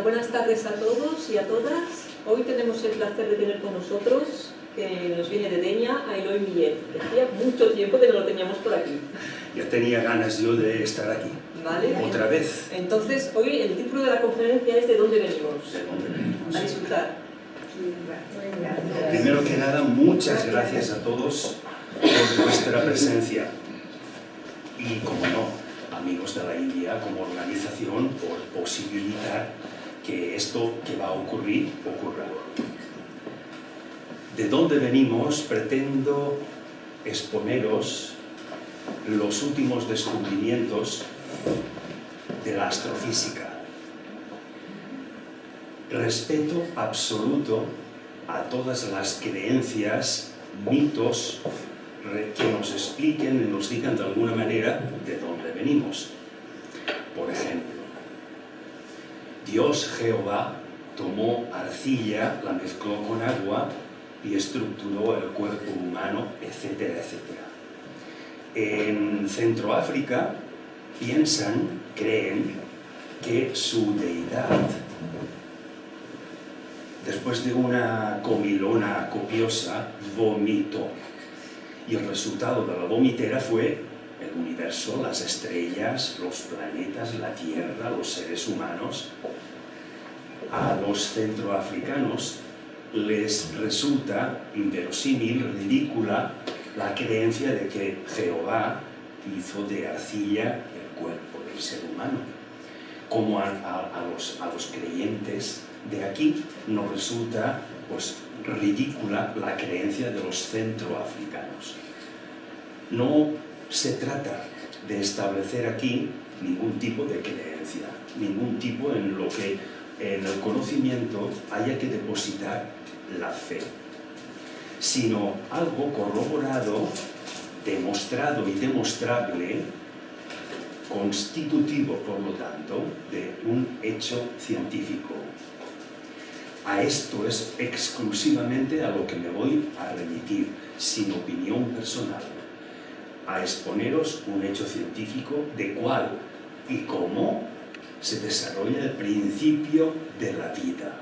Buenas tardes a todos y a todas. Hoy tenemos el placer de tener con nosotros, que nos viene de Deña, a Eloy Millet, que hacía mucho tiempo que no lo teníamos por aquí. Ya tenía ganas yo de estar aquí. ¿Vale? Otra vez. Entonces, hoy el título de la conferencia es ¿De dónde venimos? ¿De dónde venimos? A disfrutar. Primero que nada, muchas gracias a todos por vuestra presencia. Y, como no, amigos de la India como organización, por posibilitar que esto que va a ocurrir, ocurra. ¿De dónde venimos? Pretendo exponeros los últimos descubrimientos de la astrofísica. Respeto absoluto a todas las creencias, mitos, que nos expliquen y nos digan de alguna manera de dónde venimos. Por ejemplo, Dios Jehová tomó arcilla, la mezcló con agua y estructuró el cuerpo humano, etcétera, etcétera. En Centroáfrica creen que su deidad, después de una comilona copiosa, vomitó. Y el resultado de la vomitera fue el universo, las estrellas, los planetas, la Tierra, los seres humanos. A los centroafricanos les resulta inverosímil, ridícula, la creencia de que Jehová hizo de arcilla el cuerpo del ser humano. Como a los creyentes de aquí nos resulta pues ridícula la creencia de los centroafricanos. No se trata de establecer aquí ningún tipo de creencia, ningún tipo en lo que en el conocimiento haya que depositar la fe, sino algo corroborado, demostrado y demostrable, constitutivo, por lo tanto, de un hecho científico. A esto es exclusivamente a lo que me voy a remitir, sin opinión personal, a exponeros un hecho científico de cuál y cómo se desarrolla el principio de la vida.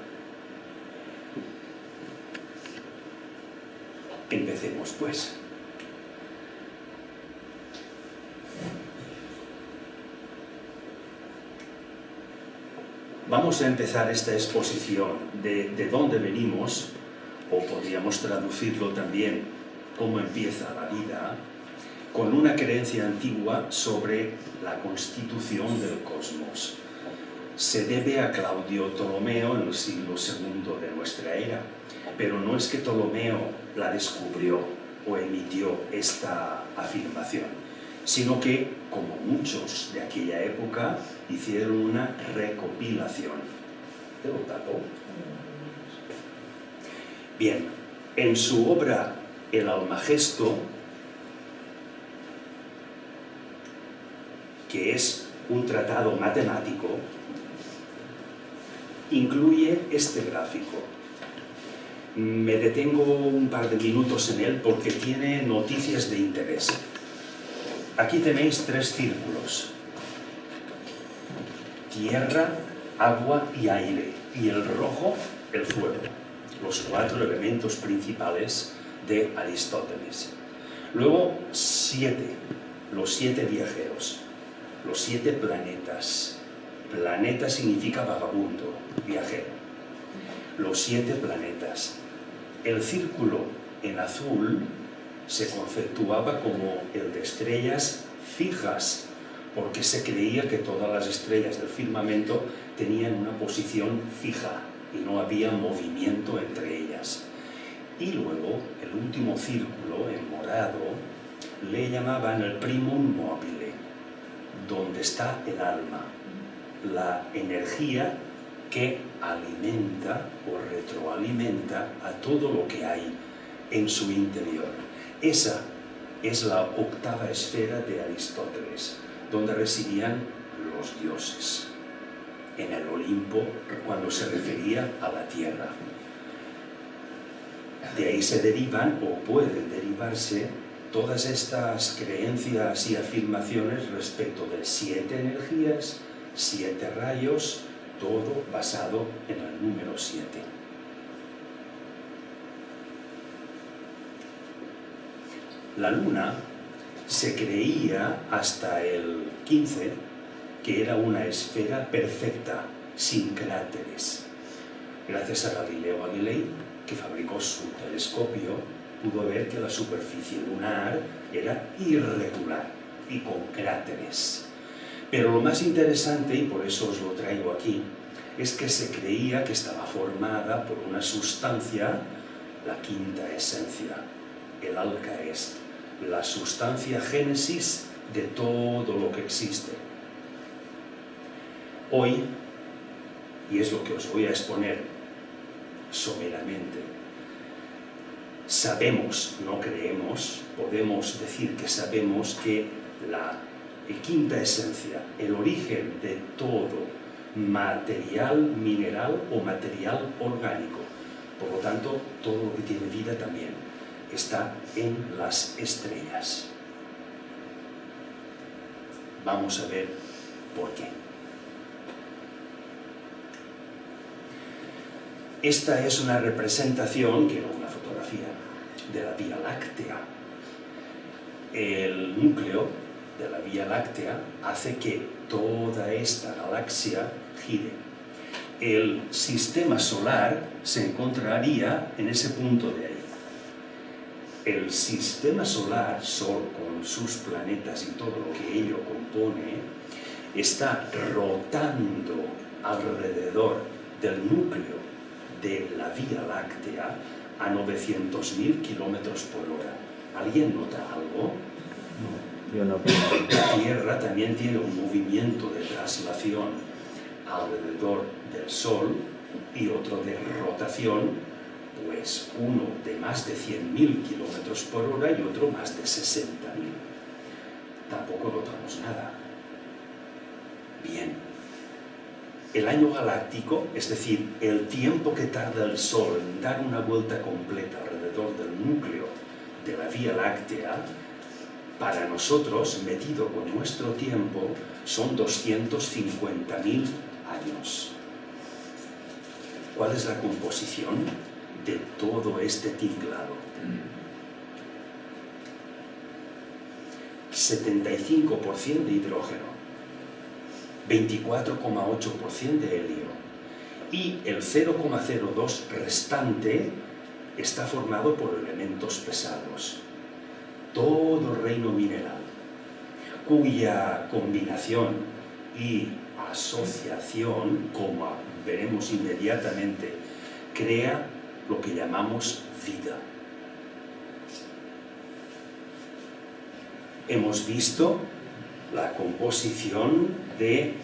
Empecemos, pues. Vamos a empezar esta exposición de dónde venimos, o podríamos traducirlo también, cómo empieza la vida, con una creencia antigua sobre la constitución del cosmos. Se debe a Claudio Ptolomeo en el siglo II de nuestra era, pero no es que Ptolomeo la descubrió o emitió esta afirmación, sino que, como muchos de aquella época, hicieron una recopilación. ¿Te lo tapo? Bien, en su obra El Almagesto, que es un tratado matemático, incluye este gráfico. Me detengo un par de minutos en él porque tiene noticias de interés. Aquí tenéis 3 círculos: tierra, agua y aire, y el rojo, el fuego, los 4 elementos principales de Aristóteles. Luego 7, los 7 viajeros, los 7 planetas. Planeta significa vagabundo, viajero. Los 7 planetas. El círculo en azul se conceptuaba como el de estrellas fijas, porque se creía que todas las estrellas del firmamento tenían una posición fija y no había movimiento entre ellas. Y luego, el último círculo, en morado, le llamaban el primum mobile, donde está el alma, la energía que alimenta o retroalimenta a todo lo que hay en su interior. Esa es la 8ª esfera de Aristóteles, donde residían los dioses, en el Olimpo, cuando se refería a la tierra. De ahí se derivan, o pueden derivarse, todas estas creencias y afirmaciones respecto de 7 energías, 7 rayos, todo basado en el número 7. La Luna se creía hasta el 15 que era una esfera perfecta, sin cráteres. Gracias a Galileo Galilei, que fabricó su telescopio, pudo ver que la superficie lunar era irregular y con cráteres. Pero lo más interesante, y por eso os lo traigo aquí, es que se creía que estaba formada por una sustancia, la quinta esencia, el Alcaest, la sustancia génesis de todo lo que existe. Hoy, y es lo que os voy a exponer someramente, sabemos, no creemos, podemos decir que sabemos que la quinta esencia, el origen de todo material mineral o material orgánico, por lo tanto, todo lo que tiene vida también, está en las estrellas. Vamos a ver por qué. Esta es una representación, que es una fotografía, de la Vía Láctea. El núcleo de la Vía Láctea hace que toda esta galaxia gire. El sistema solar se encontraría en ese punto de ahí. El sistema solar, Sol con sus planetas y todo lo que ello compone, está rotando alrededor del núcleo de la Vía Láctea a 900.000 kilómetros por hora. ¿Alguien nota algo? No, yo no pienso. La Tierra también tiene un movimiento de traslación alrededor del Sol y otro de rotación, pues uno de más de 100.000 kilómetros por hora y otro más de 60.000. Tampoco notamos nada. Bien. El año galáctico, es decir, el tiempo que tarda el Sol en dar una vuelta completa alrededor del núcleo de la Vía Láctea, para nosotros, medido con nuestro tiempo, son 250.000 años. ¿Cuál es la composición de todo este tinglado? 75% de hidrógeno, 24,8% de helio, y el 0,02 restante está formado por elementos pesados. Todo el reino mineral, cuya combinación y asociación, como veremos inmediatamente, crea lo que llamamos vida. Hemos visto la composición de,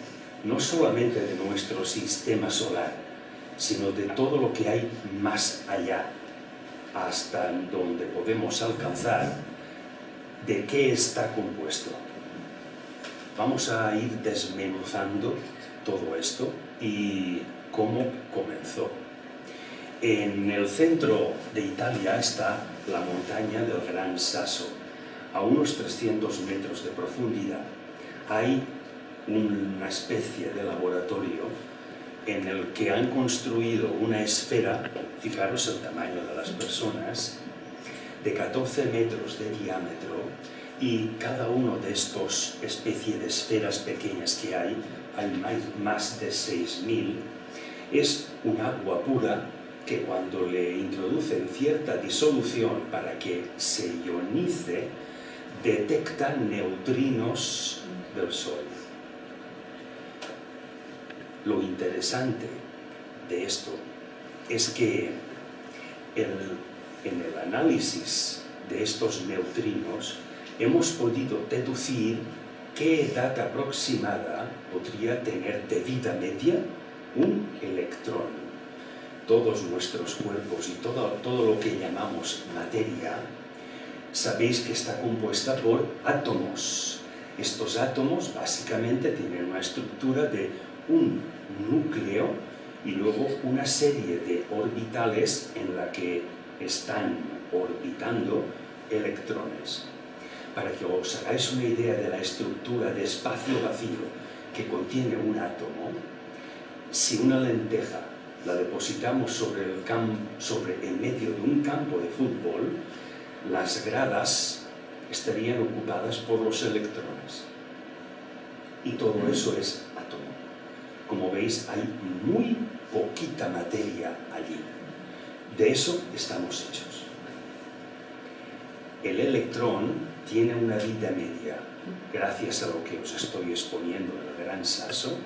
no solamente de nuestro sistema solar, sino de todo lo que hay más allá, hasta donde podemos alcanzar, de qué está compuesto. Vamos a ir desmenuzando todo esto y cómo comenzó. En el centro de Italia está la montaña del Gran Sasso. A unos 300 metros de profundidad hay una especie de laboratorio en el que han construido una esfera, fijaros el tamaño de las personas, de 14 metros de diámetro, y cada uno de estos especies de esferas pequeñas que hay más de 6.000, es un agua pura que cuando le introducen cierta disolución para que se ionice, detecta neutrinos del Sol. Lo interesante de esto es que en el análisis de estos neutrinos hemos podido deducir qué edad aproximada podría tener de vida media un electrón. Todos nuestros cuerpos y todo lo que llamamos materia, sabéis que está compuesta por átomos. Estos átomos básicamente tienen una estructura de un núcleo y luego una serie de orbitales en la que están orbitando electrones. Para que os hagáis una idea de la estructura de espacio vacío que contiene un átomo, si una lenteja la depositamos sobre el medio de un campo de fútbol, las gradas estarían ocupadas por los electrones. Y todo eso es átomo. Como veis, hay muy poquita materia allí. De eso estamos hechos. El electrón tiene una vida media, gracias a lo que os estoy exponiendo del gran Sasso,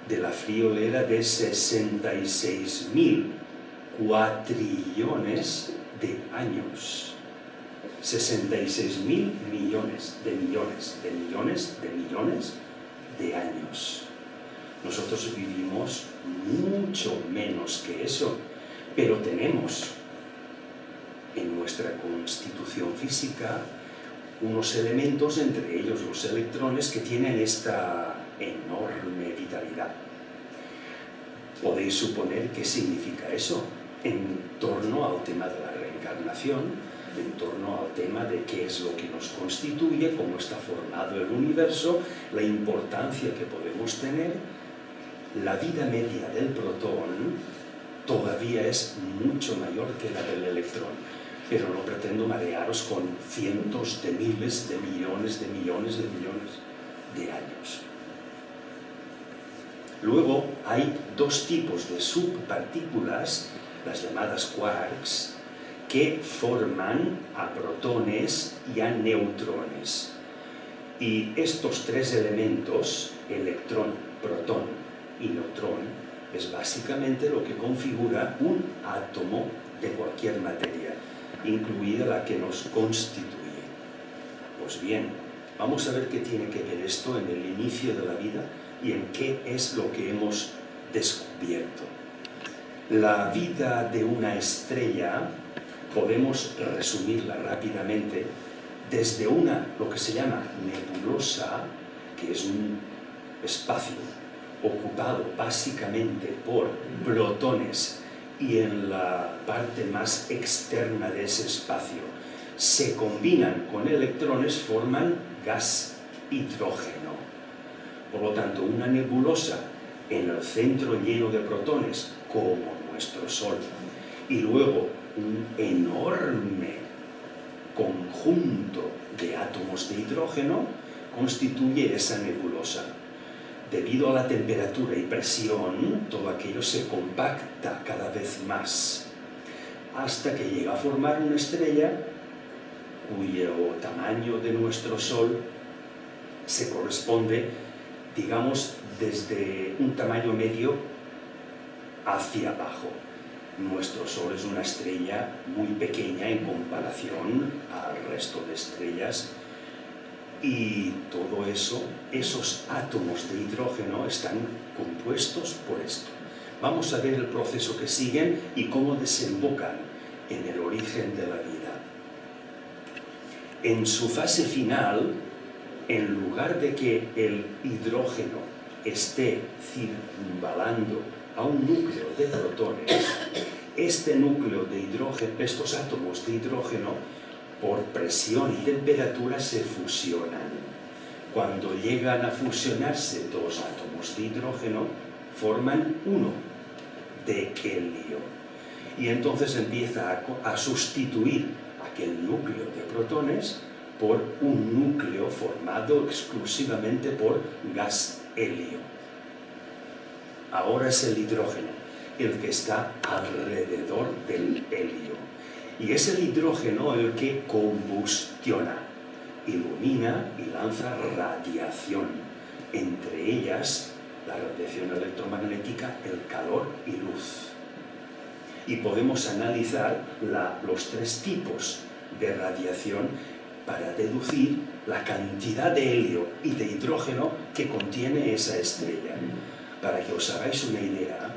de la friolera de 66.000 cuatrillones de años. 66.000 millones de millones de millones de millones de años. Nosotros vivimos mucho menos que eso, pero tenemos en nuestra constitución física unos elementos, entre ellos los electrones, que tienen esta enorme vitalidad. Podéis suponer qué significa eso en torno al tema de la reencarnación, en torno al tema de qué es lo que nos constituye, cómo está formado el universo, la importancia que podemos tener. La vida media del protón todavía es mucho mayor que la del electrón, pero no pretendo marearos con cientos de miles de millones de millones de millones de años. Luego hay dos tipos de subpartículas, las llamadas quarks, que forman a protones y a neutrones. Y estos tres elementos, electrón, protón y neutrón, es básicamente lo que configura un átomo de cualquier materia, incluida la que nos constituye. Pues bien, vamos a ver qué tiene que ver esto en el inicio de la vida y en qué es lo que hemos descubierto. La vida de una estrella podemos resumirla rápidamente desde lo que se llama nebulosa, que es un espacio ocupado básicamente por protones, y en la parte más externa de ese espacio se combinan con electrones, forman gas hidrógeno. Por lo tanto, una nebulosa en el centro lleno de protones, como nuestro Sol, y luego un enorme conjunto de átomos de hidrógeno constituye esa nebulosa. Debido a la temperatura y presión, todo aquello se compacta cada vez más, hasta que llega a formar una estrella cuyo tamaño de nuestro Sol se corresponde, digamos, desde un tamaño medio hacia abajo. Nuestro Sol es una estrella muy pequeña en comparación al resto de estrellas, y todo eso, esos átomos de hidrógeno están compuestos por esto. Vamos a ver el proceso que siguen y cómo desembocan en el origen de la vida. En su fase final, en lugar de que el hidrógeno esté circunvalando a un núcleo de protones, este núcleo de hidrógeno, estos átomos de hidrógeno, por presión y temperatura se fusionan. Cuando llegan a fusionarse dos átomos de hidrógeno, forman uno de helio. Y entonces empieza a sustituir aquel núcleo de protones por un núcleo formado exclusivamente por gas helio. Ahora es el hidrógeno el que está alrededor del helio. Y es el hidrógeno el que combustiona, ilumina y lanza radiación. Entre ellas, la radiación electromagnética, el calor y luz. Y podemos analizar los tres tipos de radiación para deducir la cantidad de helio y de hidrógeno que contiene esa estrella. Para que os hagáis una idea,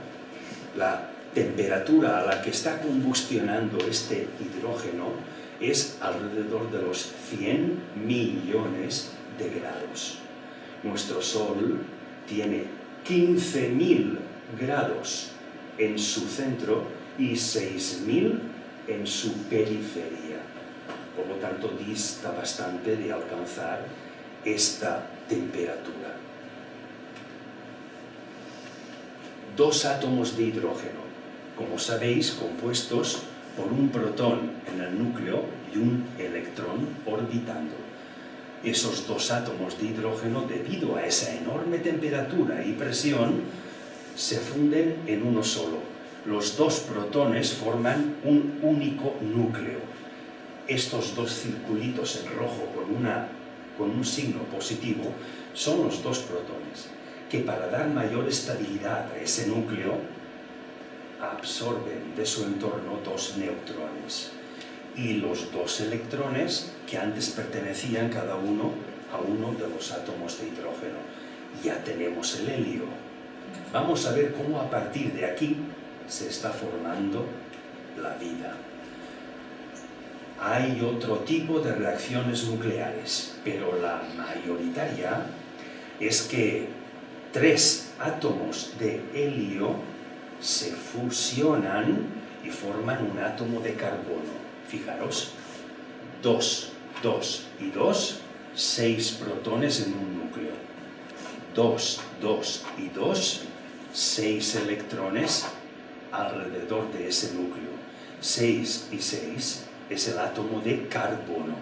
la temperatura a la que está combustionando este hidrógeno es alrededor de los 100 millones de grados. Nuestro Sol tiene 15.000 grados en su centro y 6.000 en su periferia. Por lo tanto, dista bastante de alcanzar esta temperatura. 2 átomos de hidrógeno, como sabéis, compuestos por un protón en el núcleo y un electrón orbitando. Esos 2 átomos de hidrógeno, debido a esa enorme temperatura y presión, se funden en uno solo. Los 2 protones forman un único núcleo. Estos 2 circulitos en rojo con un signo positivo son los 2 protones, que para dar mayor estabilidad a ese núcleo absorben de su entorno 2 neutrones y los 2 electrones que antes pertenecían cada uno a uno de los átomos de hidrógeno. Ya tenemos el helio. Vamos a ver cómo a partir de aquí se está formando la vida. Hay otro tipo de reacciones nucleares, pero la mayoritaria es que 3 átomos de helio se fusionan y forman un átomo de carbono. Fijaros, 2, 2 y 2, 6 protones en un núcleo. 2, 2 y 2, 6 electrones alrededor de ese núcleo. 6 y 6 es el átomo de carbono,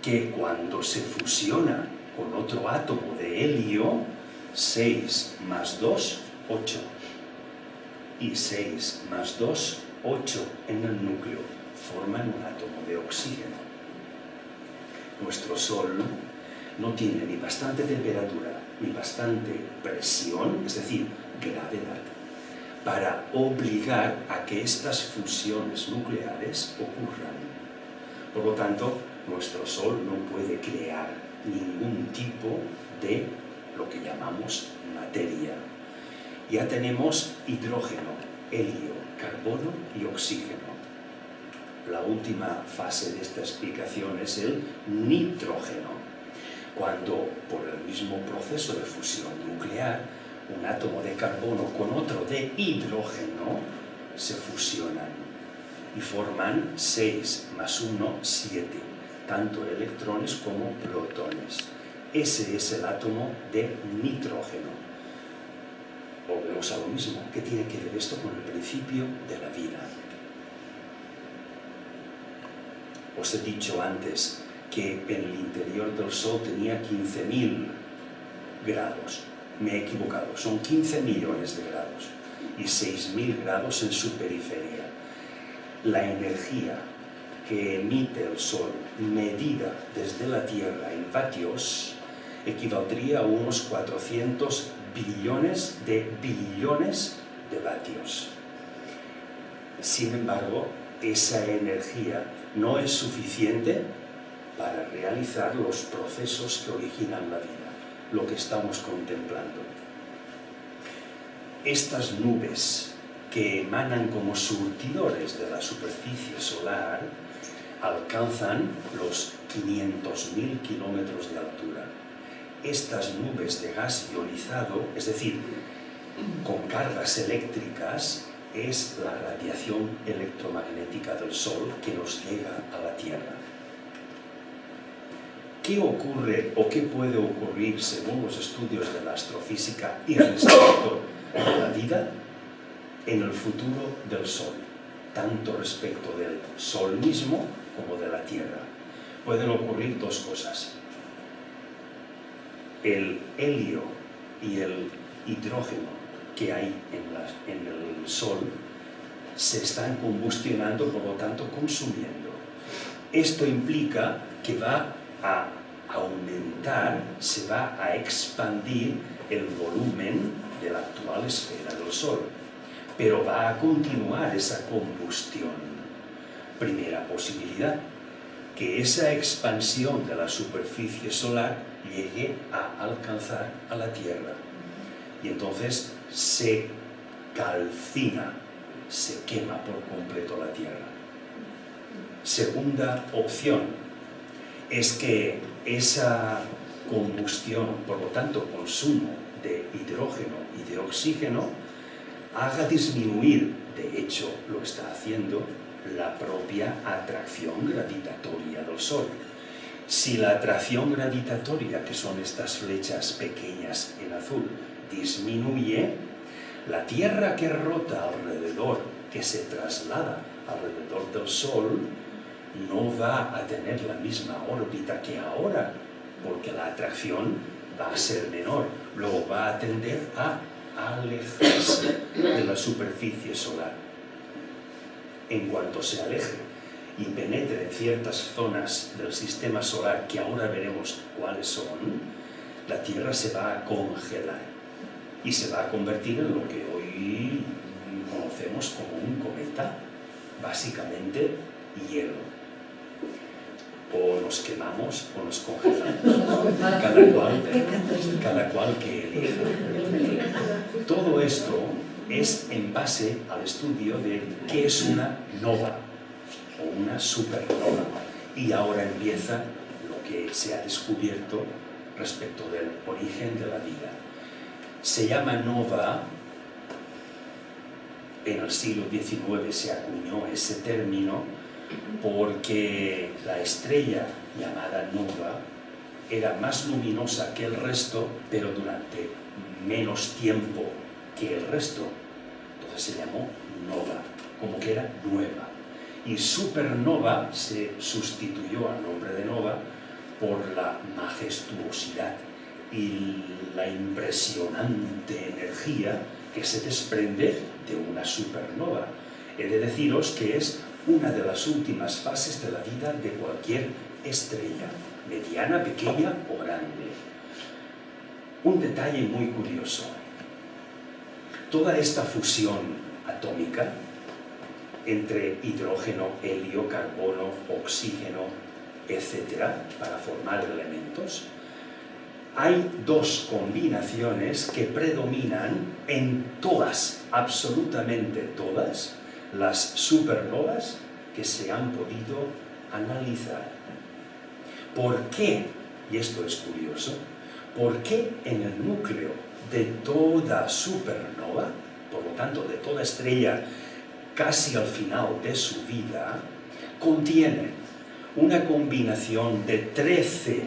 que cuando se fusiona con otro átomo de helio, 6 más 2, 8. Y 6 más 2, 8 en el núcleo, forman un átomo de oxígeno. Nuestro Sol no tiene ni bastante temperatura, ni bastante presión, es decir, gravedad, para obligar a que estas fusiones nucleares ocurran. Por lo tanto, nuestro Sol no puede crear ningún tipo de lo que llamamos materia. Ya tenemos hidrógeno, helio, carbono y oxígeno. La última fase de esta explicación es el nitrógeno, cuando por el mismo proceso de fusión nuclear, un átomo de carbono con otro de hidrógeno se fusionan y forman 6 más 1, 7, tanto electrones como protones. Ese es el átomo de nitrógeno. Volvemos a lo mismo. ¿Qué tiene que ver esto con el principio de la vida? Os he dicho antes que en el interior del Sol tenía 15.000 grados. Me he equivocado, son 15 millones de grados y 6.000 grados en su periferia. La energía que emite el Sol, medida desde la Tierra en vatios, equivaldría a unos 400 billones de vatios. Sin embargo, esa energía no es suficiente para realizar los procesos que originan la vida, lo que estamos contemplando. Estas nubes que emanan como surtidores de la superficie solar alcanzan los 500.000 kilómetros de altura. Estas nubes de gas ionizado, es decir, con cargas eléctricas, es la radiación electromagnética del Sol que nos llega a la Tierra. ¿Qué ocurre o qué puede ocurrir según los estudios de la astrofísica y respecto a la vida en el futuro del Sol, tanto respecto del Sol mismo como de la Tierra? Pueden ocurrir 2 cosas. El helio y el hidrógeno que hay en el Sol se están combustionando, por lo tanto consumiendo. Esto implica que va a aumentar, se va a expandir el volumen de la actual esfera del Sol, pero va a continuar esa combustión. Primera posibilidad, que esa expansión de la superficie solar llegue a alcanzar a la Tierra y entonces se calcina, se quema por completo la Tierra. Segunda opción es que esa combustión, por lo tanto consumo de hidrógeno y de oxígeno, haga disminuir, de hecho lo está haciendo, la propia atracción gravitatoria del Sol. Si la atracción gravitatoria, que son estas flechas pequeñas en azul, disminuye, la Tierra que rota alrededor, que se traslada alrededor del Sol, no va a tener la misma órbita que ahora, porque la atracción va a ser menor, luego va a tender a alejarse de la superficie solar. En cuanto se aleje y penetre en ciertas zonas del sistema solar, que ahora veremos cuáles son, la Tierra se va a congelar y se va a convertir en lo que hoy conocemos como un cometa, básicamente hielo. O nos quemamos o nos congelamos, cada cual que elija. Todo esto es en base al estudio de qué es una nova o una supernova. Y ahora empieza lo que se ha descubierto respecto del origen de la vida. Se llama nova, en el siglo XIX se acuñó ese término, porque la estrella llamada nova era más luminosa que el resto, pero durante menos tiempo que el resto. Entonces se llamó nova, como que era nueva. Y supernova se sustituyó al nombre de nova por la majestuosidad y la impresionante energía que se desprende de una supernova. He de deciros que es una de las últimas fases de la vida de cualquier estrella, mediana, pequeña o grande. Un detalle muy curioso. Toda esta fusión atómica entre hidrógeno, helio, carbono, oxígeno, etc., para formar elementos, hay dos combinaciones que predominan en todas, absolutamente todas, las supernovas que se han podido analizar. ¿Por qué? Y esto es curioso. ¿Por qué en el núcleo de toda supernova, por lo tanto de toda estrella casi al final de su vida, contiene una combinación de 13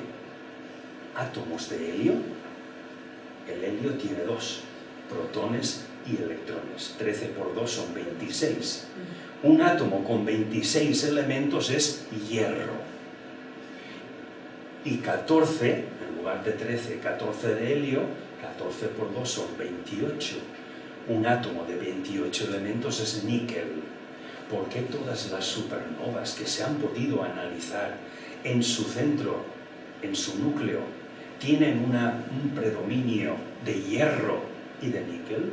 átomos de helio? El helio tiene 2, protones y electrones. 13 por 2 son 26. Un átomo con 26 elementos es hierro. Y 14, en lugar de 13, 14 de helio, 14 por 2 son 28. Un átomo de 28 elementos es níquel. ¿Por qué todas las supernovas que se han podido analizar en su centro, en su núcleo, tienen un predominio de hierro y de níquel?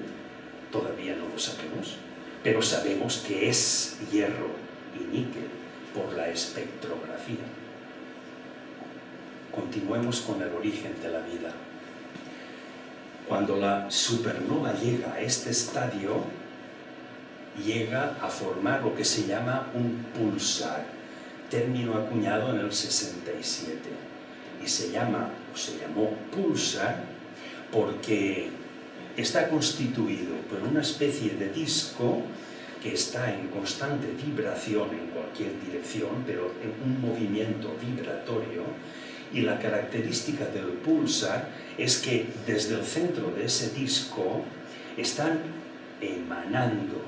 Todavía no lo sabemos, pero sabemos que es hierro y níquel por la espectrografía. Continuemos con el origen de la vida. Cuando la supernova llega a este estadio, llega a formar lo que se llama un pulsar, término acuñado en el 67. Y se llamó pulsar porque está constituido por una especie de disco que está en constante vibración en cualquier dirección, pero en un movimiento vibratorio, y la característica del pulsar es que desde el centro de ese disco están emanando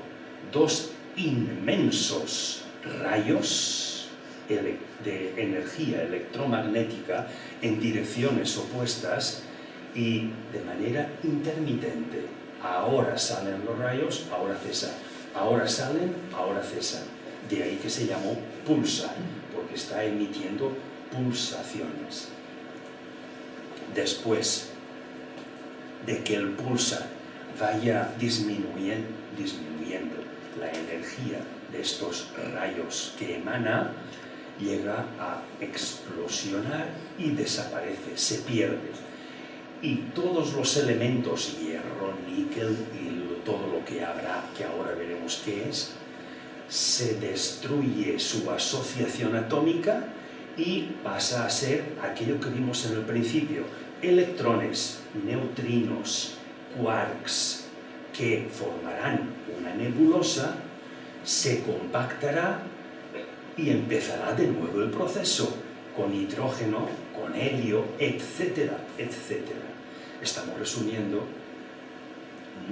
dos inmensos rayos de energía electromagnética en direcciones opuestas y de manera intermitente. Ahora salen los rayos, ahora cesan. Ahora salen, ahora cesan. De ahí que se llamó pulsar, porque está emitiendo pulsaciones. Después de que el pulsar vaya disminuyendo la energía de estos rayos que emana, llega a explosionar y desaparece, se pierde. Y todos los elementos, hierro, níquel y todo lo que habrá, que ahora veremos qué es, se destruye su asociación atómica y pasa a ser aquello que vimos en el principio: electrones, neutrinos, quarks, que formarán una nebulosa, se compactará y empezará de nuevo el proceso, con hidrógeno, con helio, etcétera, etcétera. Estamos resumiendo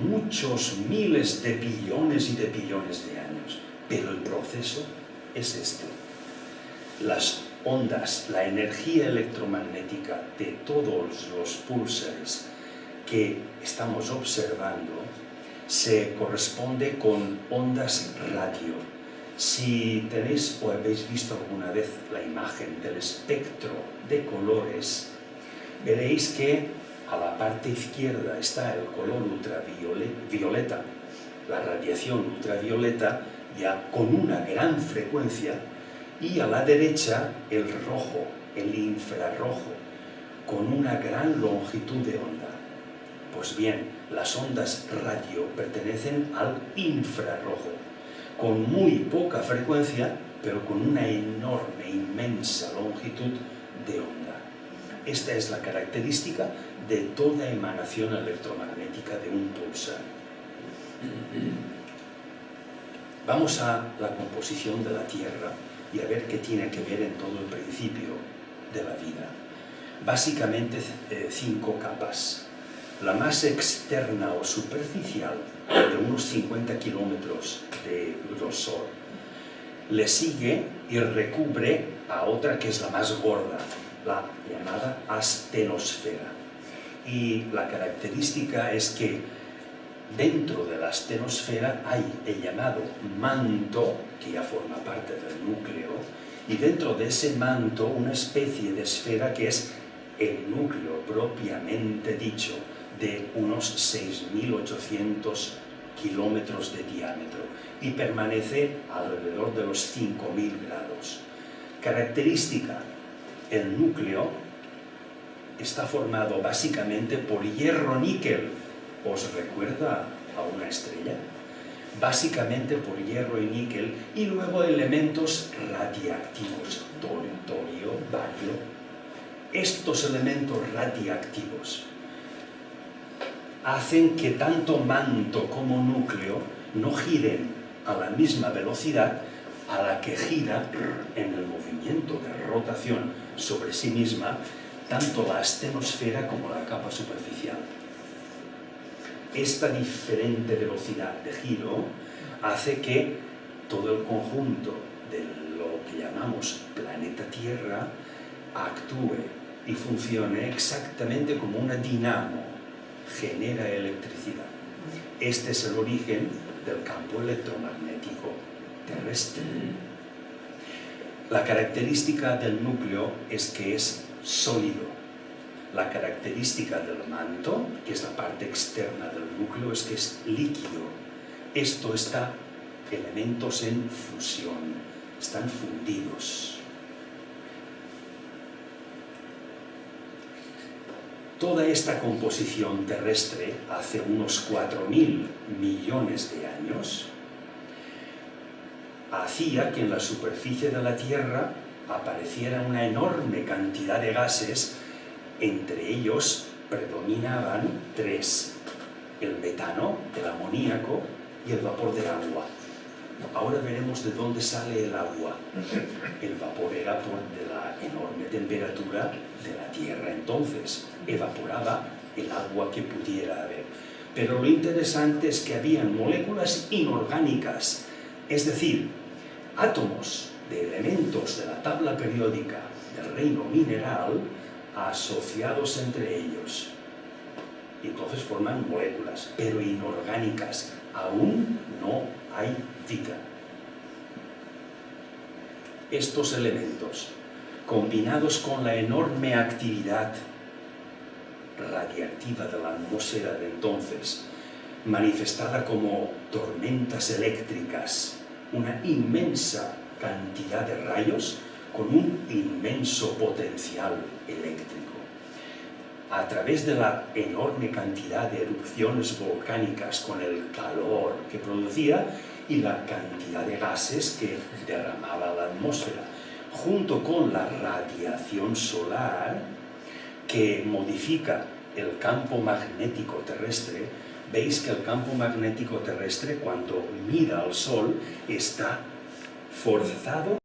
muchos miles de billones y de billones de años, pero el proceso es este. Las ondas, la energía electromagnética de todos los púlsares que estamos observando se corresponde con ondas radio. Si tenéis o habéis visto alguna vez la imagen del espectro de colores, veréis que a la parte izquierda está el color ultravioleta, la radiación ultravioleta ya con una gran frecuencia, y a la derecha el rojo, el infrarrojo, con una gran longitud de onda. Pues bien, las ondas radio pertenecen al infrarrojo, con muy poca frecuencia, pero con una enorme, inmensa longitud de onda. Esta es la característica de toda emanación electromagnética de un pulsar. Vamos a la composición de la Tierra y a ver qué tiene que ver en todo el principio de la vida. Básicamente 5 capas. La más externa o superficial, de unos 50 kilómetros de grosor, le sigue y recubre a otra que es la más gorda, la llamada astenosfera. Y la característica es que dentro de la astenosfera hay el llamado manto, que ya forma parte del núcleo, y dentro de ese manto una especie de esfera que es el núcleo propiamente dicho, de unos 6.800 kilómetros de diámetro y permanece alrededor de los 5.000 grados. Característica: el núcleo está formado básicamente por hierro-níquel. ¿Os recuerda a una estrella? Básicamente por hierro y níquel, y luego elementos radiactivos, torio, bario. Estos elementos radiactivos hacen que tanto manto como núcleo no giren a la misma velocidad a la que gira en el movimiento de rotación sobre sí misma tanto la astenosfera como la capa superficial. Esta diferente velocidad de giro hace que todo el conjunto de lo que llamamos planeta Tierra actúe y funcione exactamente como una dinamo, genera electricidad. Este es el origen del campo electromagnético terrestre. La característica del núcleo es que es sólido. La característica del manto, que es la parte externa del núcleo, es que es líquido. Esto está elementos en fusión, están fundidos. Toda esta composición terrestre, hace unos 4.000 millones de años, hacía que en la superficie de la Tierra apareciera una enorme cantidad de gases. Entre ellos predominaban 3: el metano, el amoníaco y el vapor del agua. Ahora veremos de dónde sale el agua. El vapor era por de la enorme temperatura de la Tierra, entonces evaporaba el agua que pudiera haber. Pero lo interesante es que habían moléculas inorgánicas, es decir, átomos de elementos de la tabla periódica del reino mineral asociados entre ellos. Y entonces forman moléculas, pero inorgánicas. Aún no hay vida. Estos elementos, combinados con la enorme actividad radiactiva de la atmósfera de entonces, manifestada como tormentas eléctricas, una inmensa cantidad de rayos con un inmenso potencial eléctrico. A través de la enorme cantidad de erupciones volcánicas con el calor que producía y la cantidad de gases que derramaba la atmósfera, junto con la radiación solar que modifica el campo magnético terrestre, veis que el campo magnético terrestre, cuando mira al Sol, está forzado